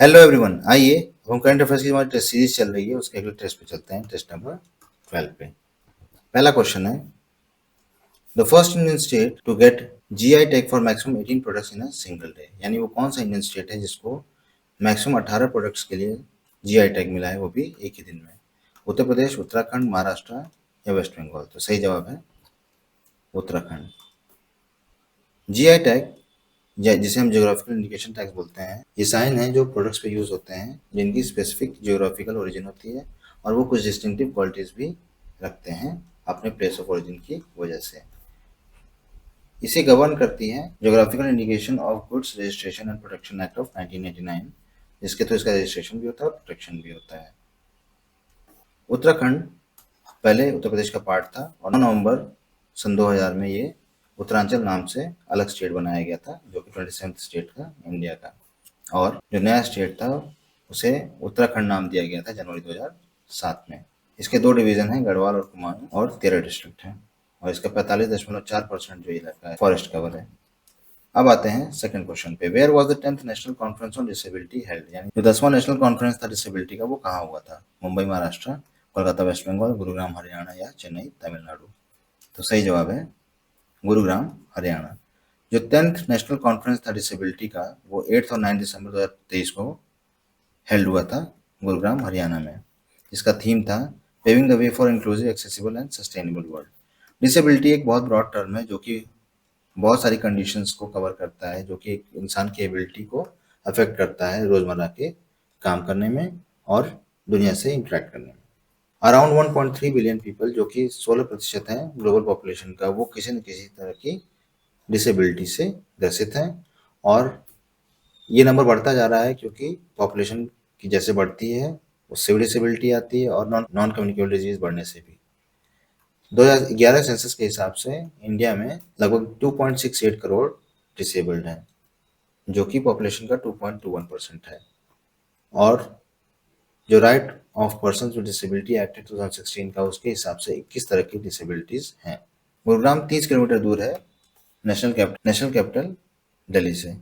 Hello everyone, आइए हम current affairs की हमारी टेस्ट सीरीज चल रही है, उसके अगले टेस्ट पे चलते हैं। टेस्ट नंबर 12 पे पहला क्वेश्चन है, the first Indian state to get GI tag for maximum 18 products in a single day. यानी वो कौन सा इंडियन स्टेट है जिसको मैक्सिमम 18 प्रोडक्ट्स के लिए जीआई टैग मिला है, वो भी एक ही दिन में। उत्तर प्रदेश, उत्तराखंड, महाराष्ट्र या वेस्ट बंगाल। तो सही जवाब है उत्तराखंड। जीआई टैग जिसे हम जियोग्राफिकल इंडिकेशन टैग्स बोलते हैं, ये साइन है जो प्रोडक्ट्स पे यूज होते हैं जिनकी स्पेसिफिक जियोग्राफिकल ओरिजिन होती है और वो कुछ डिस्टिंक्टिव क्वालिटीज भी रखते हैं अपने प्लेस ऑफ ओरिजिन की वजह से। इसे गवर्न करती है geographical indication of goods registration and protection act of 1989, जिसके थ्रू इसका रजिस्ट्रेशन भी होता है और प्रोटेक्शन भी होता है। उत्तराखंड पहले उत्तर प्रदेश का पार्ट था और 9 नवंबर सन 2000 में ये उत्तरांचल नाम से अलग स्टेट बनाया गया था, जो कि 27th स्टेट था इंडिया का। और जो नया स्टेट था उसे उत्तराखंड नाम दिया गया था जनवरी 2007 में। इसके 2 डिवीजन हैं, गढ़वाल और कुमाऊं, और 13 डिस्ट्रिक्ट हैं और इसका 45.4% जो इलाका है फॉरेस्ट कवर है। अब आते हैं सेकंड क्वेश्चन पे, where was the 10th national conference on disability held. यानी जो 10वां नेशनल कॉन्फ्रेंस था डिसेबिलिटी का, वो कहाँ हुआ था? मुंबई महाराष्ट्र, कोलकाता वेस्ट बंगाल, गुरुग्राम हरियाणा या चेन्नई तमिलनाडु। तो सही जवाब है गुरुग्राम हरियाणा। जो 10th नेशनल कॉन्फ्रेंस था डिसेबिलिटी का, वो 8 और 9 दिसंबर 2023 को हेल्ड हुआ था गुरुग्राम हरियाणा में। इसका थीम था paving the way for inclusive, accessible and sustainable world. Disability एक बहुत ब्रॉड टर्म है जो कि बहुत सारी कंडीशंस को कवर करता है, जो कि इंसान की एबिलिटी को अफेक्ट करता है रोजमर्रा के काम करने में और दुनिया से इंटरेक्ट करने में। अराउंड 1.3 बिलियन पीपल, जो कि 16% है ग्लोबल पॉपुलेशन का, वो किसी न किसी तरह की डिसेबिलिटी से ग्रसित हैं। और ये नंबर बढ़ता जा रहा है क्योंकि पॉपुलेशन की जैसे बढ़ती है उससे भी डिसेबिलिटी आती है और नॉन कम्युनिकेबल डिजीज बढ़ने से भी। 2011 सेंसस के हिसाब से इंडिया में लगभग 2.68 करोड़ डिसेबल्ड हैं, जो कि पॉपुलेशन का 2.21% है। और जो right of person with disability act 2016 का, उसके हिसाब से 21 तरह की डिसेबिलिटीज हैं। गुरुग्राम 30 किलोमीटर दूर है नेशनल कैपिटल दिल्ली से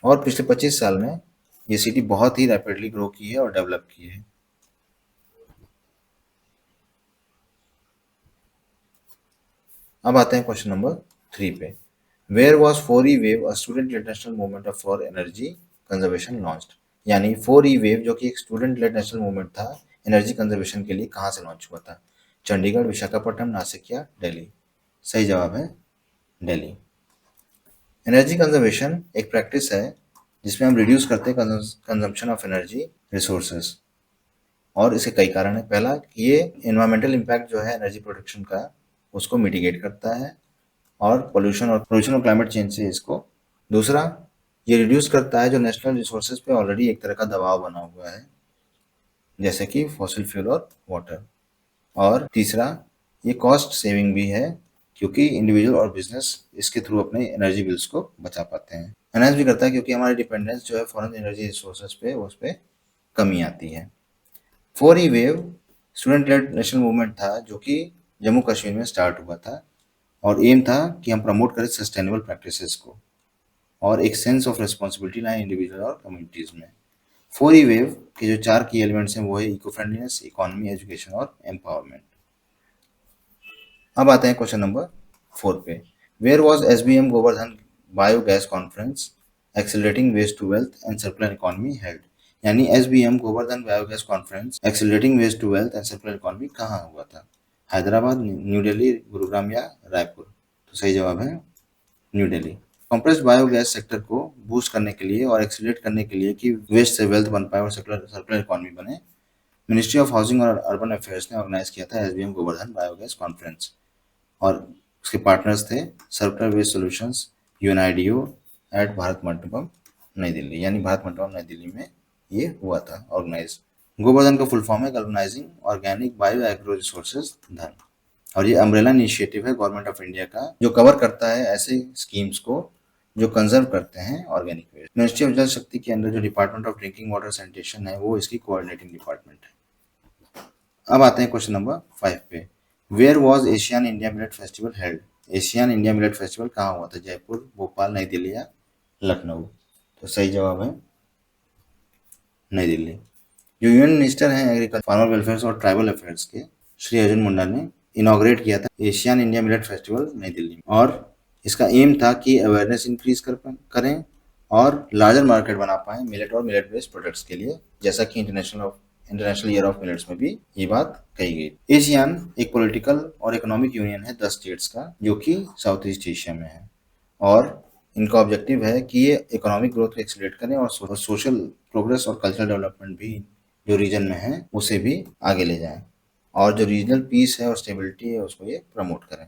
और पिछले 25 साल में ये सिटी बहुत ही रैपिडली ग्रो की है और डेवलप की है। अब आते हैं क्वेश्चन नंबर 3 पे, where was 4E wave a student international movement for energy conservation launched. यानी 4E वेव जो कि एक स्टूडेंट लेड नेशनल मूवमेंट था एनर्जी कंजर्वेशन के लिए, कहाँ से लॉन्च हुआ था? चंडीगढ़, विशाखापट्टनम, नासिक या दिल्ली। सही जवाब है दिल्ली। एनर्जी कंजर्वेशन एक प्रैक्टिस है जिसमें हम रिड्यूस करते हैं कंजम्पशन ऑफ एनर्जी रिसोर्सेज, और इसके कई कारण है। पहला, ये एनवायरमेंटल इम्पैक्ट जो है एनर्जी प्रोडक्शन का, उसको मिटिगेट करता है और पोल्यूशन और क्लाइमेट चेंज से इसको। दूसरा, ये रिड्यूस करता है जो नेशनल रिसोर्सेज पे ऑलरेडी एक तरह का दबाव बना हुआ है, जैसे कि फॉसिल फ्यूल और वाटर। और तीसरा, ये कॉस्ट सेविंग भी है क्योंकि इंडिविजुअल और बिजनेस इसके थ्रू अपने एनर्जी बिल्स को बचा पाते हैं। एनहांस भी करता है क्योंकि हमारी डिपेंडेंस जो है फॉरेन एनर्जी रिसोर्सेज पे, उस पर कमी आती है। 4E wave student led national movement था जो कि जम्मू कश्मीर में स्टार्ट हुआ था और एम था कि हम प्रमोट करें सस्टेनेबल प्रैक्टिसेस को और एक सेंस ऑफ रिस्पॉन्सिबिलिटी लाए इंडिविजुअल और कम्युनिटीज में। 4E वेव के जो 4 की एलिमेंट्स हैं वो है इको फ्रेंडलीनेस, इकोनॉमी, एजुकेशन और एम्पावरमेंट। अब आते हैं क्वेश्चन नंबर 4 पे, where was SBM Gobardhan biogas conference accelerating waste to wealth and circular economy held. यानी SBM Gobardhan biogas conference accelerating waste to wealth and circular economy कहाँ हुआ था? हैदराबाद, न्यू दिल्ली, गुरुग्राम या रायपुर। तो सही जवाब है new Delhi. Compressed biogas sector को बूस्ट करने के लिए और एक्सीलरेट करने के लिए कि वेस्ट से वेल्थ बन पाए और सर्कुलर इकोनॉमी बने, मिनिस्ट्री ऑफ हाउसिंग और अर्बन अफेयर्स ने ऑर्गेनाइज किया था SBM गोवर्धन बायोगैस कॉन्फ्रेंस। और उसके पार्टनर्स थे circular waste solutions, UNIDO at Bharat Mandapam New Delhi. यानी भारत मंडपम नई दिल्ली में ये हुआ था ऑर्गेनाइज। गोवर्धन का फुल फॉर्म है galvanising organic bio agro resources धन, और ये अम्ब्रेला इनिशिएटिव है गवर्नमेंट ऑफ इंडिया का जो कवर करता है ऐसे स्कीम्स को जो कंजर्व करते हैं ऑर्गेनिक वेस्ट। मिनिस्ट्री ऑफ जल शक्ति के अंदर जो department of drinking water sanitation है, वो इसकी कोऑर्डिनेटिंग डिपार्टमेंट है। अब आते हैं क्वेश्चन नंबर 5 पे, where was Asian India millet festival held. Asian India millet festival कहाँ हुआ था? जयपुर, भोपाल, नई दिल्ली या लखनऊ। तो सही जवाब है नई दिल्ली। जो यूनियन मिनिस्टर हैं एग्रीकल्चर, फार्मर वेलफेयर और ट्राइबल अफेयर्स के श्री अर्जुन मुंडा ने इनॉग्रेट किया था एशियन इंडिया मिलेट फेस्टिवल नई दिल्ली में, और इसका एम था कि अवेयरनेस इंक्रीज करें और लार्जर मार्केट बना पाए मिलेट और मिलेट बेस्ड प्रोडक्ट्स के लिए, जैसा कि इंटरनेशनल ईयर ऑफ मिलेट्स में भी ये बात कही गई। एशियान एक पॉलिटिकल और इकोनॉमिक यूनियन है 10 स्टेट्स का, जो कि साउथ ईस्ट एशिया में है, और इनका ऑब्जेक्टिव है कि ये इकोनॉमिक ग्रोथ को एक्सीलरेट करें और सोशल प्रोग्रेस और कल्चरल डेवलपमेंट भी जो रीजन में है उसे भी आगे ले जाएं, और जो रीजनल पीस है और स्टेबिलिटी है उसको ये प्रमोट करें।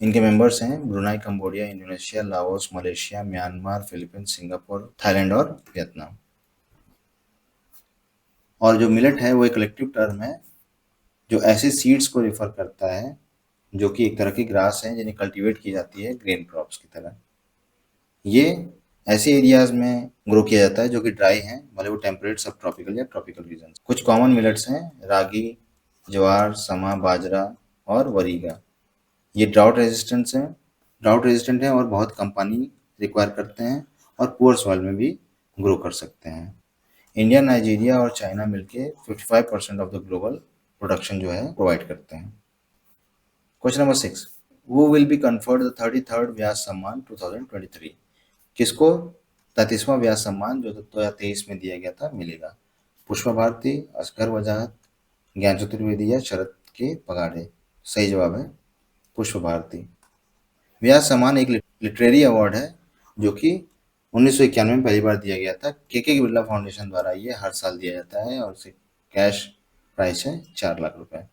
इनके मेंबर्स हैं Brunei, Cambodia, Indonesia, Laos, Malaysia, Myanmar, Philippines, Singapore, Thailand और वियतनाम। और जो मिलेट है वो एक कलेक्टिव टर्म है जो ऐसे सीड्स को रिफर करता है जो कि एक तरह की ग्रास है जिन्हें कल्टीवेट की जाती है ग्रेन क्रॉप्स की तरह। ये ऐसे एरियाज में ग्रो किया जाता है जो कि ड्राई हैं, भले वो टेम्परेट सब ट्रॉपिकल या ट्रॉपिकल रीजन। कुछ कॉमन मिलेट्स हैं रागी, ज्वार, समा, बाजरा और वरीगा। ये ड्राउट रेजिस्टेंट हैं और बहुत कम पानी रिक्वायर करते हैं और पुअर सॉइल में भी ग्रो कर सकते हैं। इंडिया, नाइजीरिया और चाइना मिलके 55% ऑफ द ग्लोबल प्रोडक्शन जो है प्रोवाइड करते हैं। क्वेश्चन नंबर 6, वो will be conferred the 33rd व्यास सम्मान 2023। किसको 33वां व्यास सम्मान जो 2023 में दिया गया था मिलेगा? पुष्पा भारती, असगर वजाहत, ज्ञान चतुर्वेदी या शरद के पगाड़े? सही जवाब है पुष्प भारती। व्यास सम्मान एक लिटरेरी अवार्ड है जो कि 1991 में पहली बार दिया गया था। के बिरला फाउंडेशन द्वारा ये हर साल दिया जाता है और इसे कैश प्राइस है 4 लाख रुपए।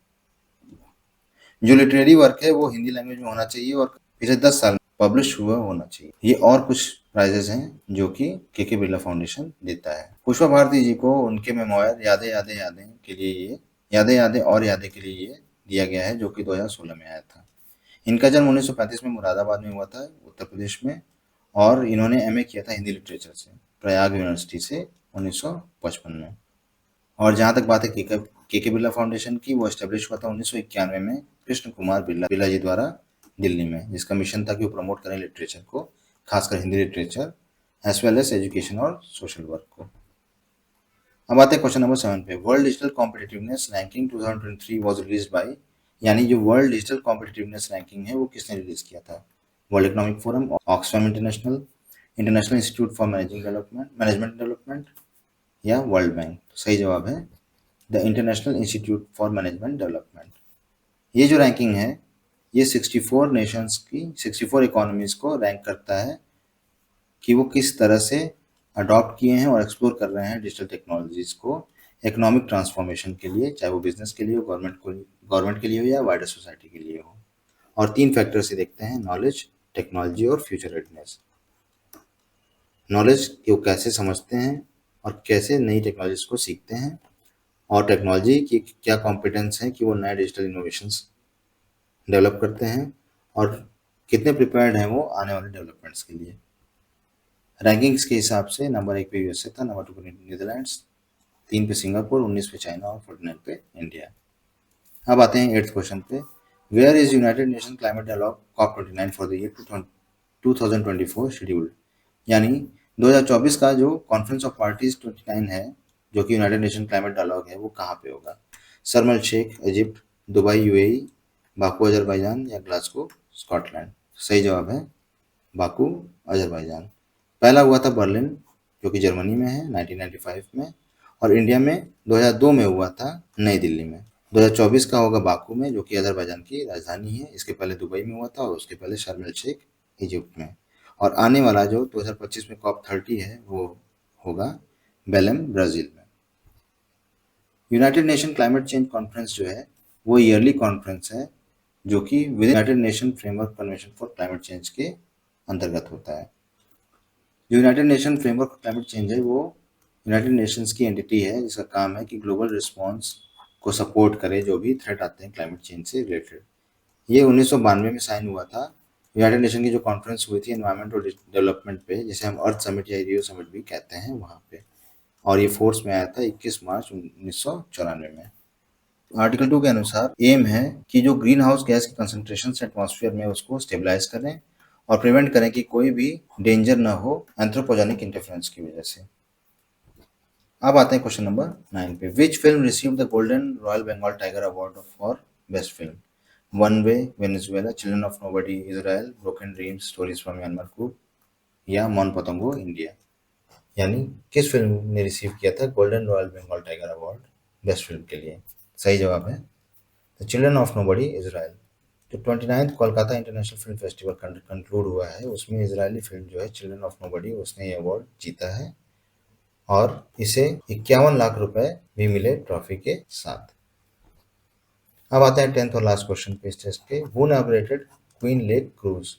जो लिटरेरी वर्क है वो हिंदी लैंग्वेज में होना चाहिए और पिछले 10 साल पब्लिश हुआ होना चाहिए। ये और कुछ प्राइजेस हैं जो कि के बिरला फाउंडेशन देता है। पुष्पा भारती जी को उनके मेमोयर यादें यादें यादें के लिए ये यादें यादें और यादें के लिए ये दिया गया है जो कि 2016 में आया था। इनका जन्म 1935 में मुरादाबाद में हुआ था उत्तर प्रदेश में, और इन्होंने एमए किया था हिंदी लिटरेचर से प्रयाग यूनिवर्सिटी से 1955 में। और जहाँ तक बात है के बिरला फाउंडेशन की, वो एस्टेब्लिश हुआ था 1991 में कृष्ण कुमार बिरला जी द्वारा दिल्ली में, जिसका मिशन था कि वो प्रमोट करें लिटरेचर को, खासकर Hindi literature as well as education और सोशल वर्क को। अब आते हैं क्वेश्चन नंबर 7 पे। World digital competitiveness ranking 2023 was released by, यानी जो वर्ल्ड डिजिटल कॉम्पिटिटिवनेस रैंकिंग है वो किसने रिलीज किया था? World economic forum, Oxfam international, international institute for management development या वर्ल्ड बैंक? सही जवाब है the international institute for management development. ये जो रैंकिंग है ये 64 नेशंस की 64 इकोनॉमीज को रैंक करता है कि वो किस तरह से अडॉप्ट किए हैं और एक्सप्लोर कर रहे हैं डिजिटल टेक्नोलॉजीज को इकोनॉमिक ट्रांसफॉर्मेशन के लिए, चाहे वो बिजनेस के लिए हो, गवर्नमेंट के लिए हो या वाइडर सोसाइटी के लिए हो। और 3 फैक्टर से देखते हैं, नॉलेज, टेक्नोलॉजी और फ्यूचर रेडनेस। नॉलेज कि वो कैसे समझते हैं और कैसे नई टेक्नोलॉजीज को सीखते हैं, और टेक्नोलॉजी की क्या कॉम्पिटेंस है कि वो नए डिजिटल इनोवेशंस डेवलप करते हैं और कितने प्रिपेयर्ड हैं वो आने वाले डेवलपमेंट्स के लिए। रैंकिंग्स के हिसाब से नंबर 1 पे यूएसए था, नंबर 2 पे नीदरलैंड्स, 3 पे सिंगापुर, 19 पे चाइना और 49 पे इंडिया। अब आते हैं 8th क्वेश्चन पे। Where is United Nation climate dialogue COP29 for the year 2024 scheduled, यानी 2024 का जो कॉन्फ्रेंस ऑफ पार्टीज 29 है जो कि यूनाइटेड नेशन क्लाइमेट डायलॉग है वो कहाँ पे होगा? Sharm El Sheikh Egypt, Dubai UAE, Baku Azerbaijan या ग्लासगो स्कॉटलैंड? सही जवाब है बाकू अजरबैजान। पहला हुआ था बर्लिन जो कि जर्मनी में है 1995 में, और इंडिया में 2002 में हुआ था नई दिल्ली में। 2024 का होगा बाकू में जो कि अजरबैजान की राजधानी है। इसके पहले दुबई में हुआ था और उसके पहले शर्म एल शेख इजिप्ट में। और आने वाला जो 2025 में COP30 है वो होगा बेलेम ब्राज़ील में। United Nation climate change conference जो है वो ईयरली कॉन्फ्रेंस है जो कि with United nation framework convention for climate change के अंतर्गत होता है। United nation framework climate change है वो यूनाइटेड नेशंस की एंटिटी है जिसका काम है कि ग्लोबल रिस्पॉन्स को सपोर्ट करे जो भी थ्रेट आते हैं क्लाइमेट चेंज से रिलेटेड। ये 1992 में साइन हुआ था। यूनाइटेड नेशन की जो कॉन्फ्रेंस हुई थी एनवायरमेंट और डेवलपमेंट पे, जिसे हम अर्थ समिट या रियो समिट भी कहते हैं, वहाँ पे, और ये फोर्स में आया था 21 मार्च 1994 में। आर्टिकल 2 के अनुसार एम है कि जो ग्रीन हाउस गैस की कंसंट्रेशन एटमॉस्फेयर में उसको स्टेबलाइज करें और प्रिवेंट करें कि कोई भी डेंजर ना हो एंथ्रोपोजेनिक इंटरफेरेंस की वजह से। अब आते हैं क्वेश्चन नंबर 9 पे। Which film received the golden royal Bengal tiger award for best film? One way Venezuela, children of nobody Israel, broken dreams stories from Myanmar group, या मन पतंगो इंडिया। यानी किस फिल्म ने रिसीव किया था golden royal Bengal tiger award best film के लिए? सही जवाब है the children of nobody Israel. जो 29th Kolkata international film festival conclude हुआ है उसमें इजरायली फिल्म जो है चिल्ड्रन ऑफ नोबडी उसने ये अवार्ड जीता है और इसे 51 लाख रुपए भी मिले ट्रॉफी के साथ। अब आते हैं 10th और लास्ट क्वेश्चन पे इस टेस्ट के। Who inaugurated Queen Lake Cruise?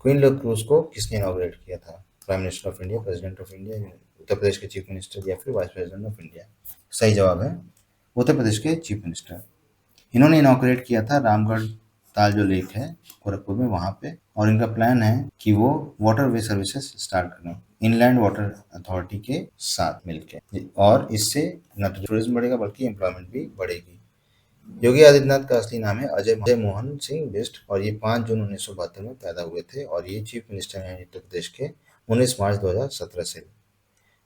Queen Lake Cruise को किसने इनॉग्रेट किया था? Prime minister of India, president of India, Uttar Pradesh के चीफ मिनिस्टर, या फिर वाइस प्रेसिडेंट ऑफ इंडिया? सही जवाब है उत्तर प्रदेश के चीफ मिनिस्टर। इन्होंने इनॉग्रेट किया था रामगढ़ ताल जो लेक है गोरखपुर में वहां पे, और इनका प्लान है कि वो वाटर वे सर्विसेज स्टार्ट करें इनलैंड वाटर अथॉरिटी के साथ मिलकर, और इससे न तो टूरिज्म बढ़ेगा बल्कि एम्प्लॉयमेंट भी बढ़ेगी। योगी आदित्यनाथ का असली नाम है अजय मोहन सिंह बिष्ट और ये 5 जून 1972 में पैदा हुए थे और ये चीफ मिनिस्टर हैं उत्तर प्रदेश के 19 मार्च 2017 से।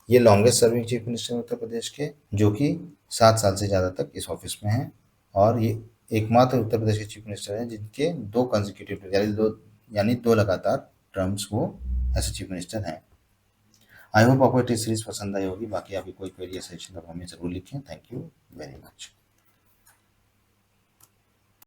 ये लॉन्गेस्ट सर्विंग चीफ मिनिस्टर उत्तर प्रदेश के, जो कि 7 साल से ज़्यादा तक इस ऑफिस में हैं, और ये एकमात्र उत्तर प्रदेश के चीफ मिनिस्टर हैं जिनके 2 कंसेक्यूटिव यानी 2 लगातार टर्म्स वो ऐसे चीफ मिनिस्टर हैं। आई होप आपको ये सीरीज पसंद आई होगी। बाकी आपकी कोई क्वेरी या सजेशन आप हमें ज़रूर लिखें। Thank you very much.